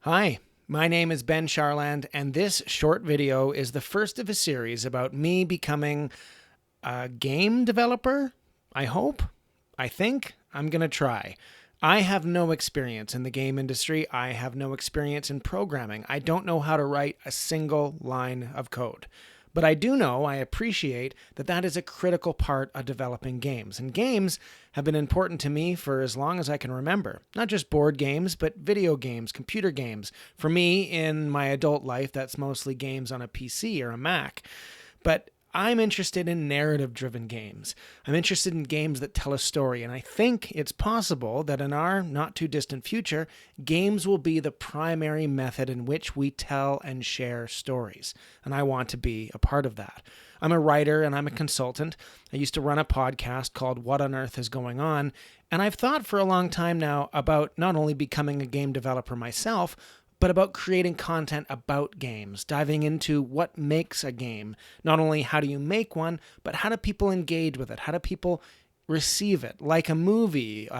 Hi, my name is Ben Charland, and this short video is the first of a series about me becoming a game developer. I hope. I think. I'm going to try. I have no experience in the game industry. I have no experience in programming. I don't know how to write a single line of code. But I do know, I appreciate that that is a critical part of developing games. And games have been important to me for as long as I can remember. Not just board games, but video games, computer games. For me, in my adult life, that's mostly games on a PC or a Mac. But I'm interested in narrative-driven games. I'm interested in games that tell a story, and I think it's possible that in our not-too-distant future, games will be the primary method in which we tell and share stories, and I want to be a part of that. I'm a writer and I'm a consultant. I used to run a podcast called What on Earth is Going On, and I've thought for a long time now about not only becoming a game developer myself, but about creating content about games, diving into what makes a game. Not only how do you make one, but how do people engage with it? How do people receive it? Like a movie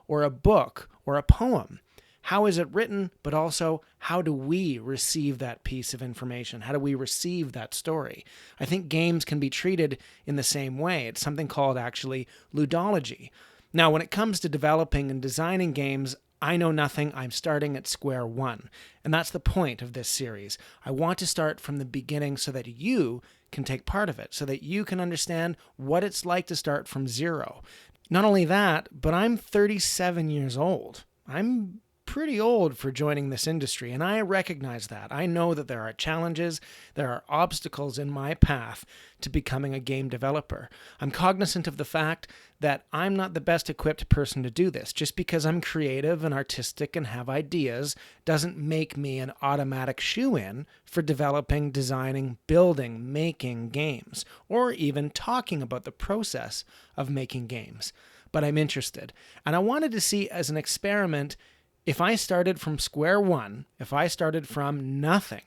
or a book or a poem. How is it written, but also how do we receive that piece of information? How do we receive that story? I think games can be treated in the same way. It's something called actually ludology. Now, when it comes to developing and designing games, I know nothing. I'm starting at square one. And that's the point of this series. I want to start from the beginning so that you can take part of it, so that you can understand what it's like to start from zero. Not only that, but I'm 37 years old. I'm pretty old for joining this industry, and I recognize that. I know that there are challenges, there are obstacles in my path to becoming a game developer. I'm cognizant of the fact that I'm not the best equipped person to do this. Just because I'm creative and artistic and have ideas doesn't make me an automatic shoo-in for developing, designing, building, making games, or even talking about the process of making games. But I'm interested, and I wanted to see as an experiment if I started from square one, if I started from nothing,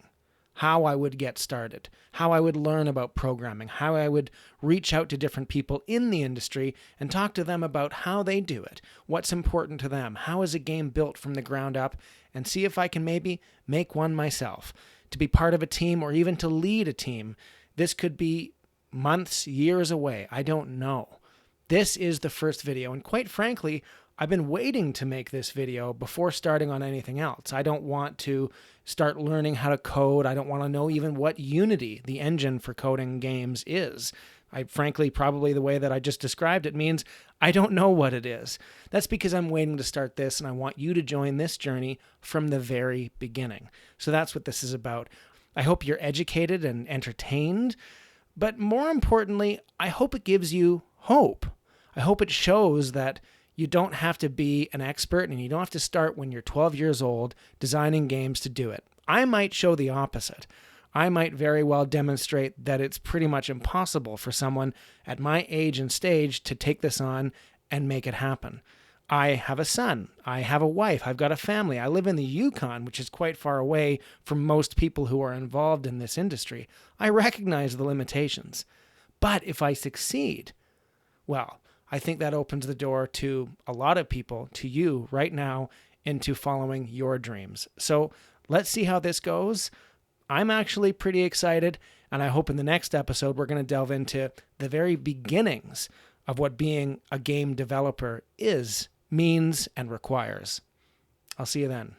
how I would get started, how I would learn about programming, how I would reach out to different people in the industry and talk to them about how they do it, what's important to them, how is a game built from the ground up, and see if I can maybe make one myself. To be part of a team or even to lead a team, this could be months, years away. I don't know. This is the first video, and quite frankly, I've been waiting to make this video before starting on anything else. I don't want to start learning how to code. I don't want to know even what Unity, the engine for coding games, is. Frankly, probably the way that I just described it means I don't know what it is. That's because I'm waiting to start this, and I want you to join this journey from the very beginning. So that's what this is about. I hope you're educated and entertained, but more importantly, I hope it gives you hope. I hope it shows that you don't have to be an expert and you don't have to start when you're 12 years old designing games to do it. I might show the opposite. I might very well demonstrate that it's pretty much impossible for someone at my age and stage to take this on and make it happen. I have a son. I have a wife. I've got a family. I live in the Yukon, which is quite far away from most people who are involved in this industry. I recognize the limitations. But if I succeed, well, I think that opens the door to a lot of people, to you right now, into following your dreams. So let's see how this goes. I'm actually pretty excited, and I hope in the next episode we're going to delve into the very beginnings of what being a game developer is, means, and requires. I'll see you then.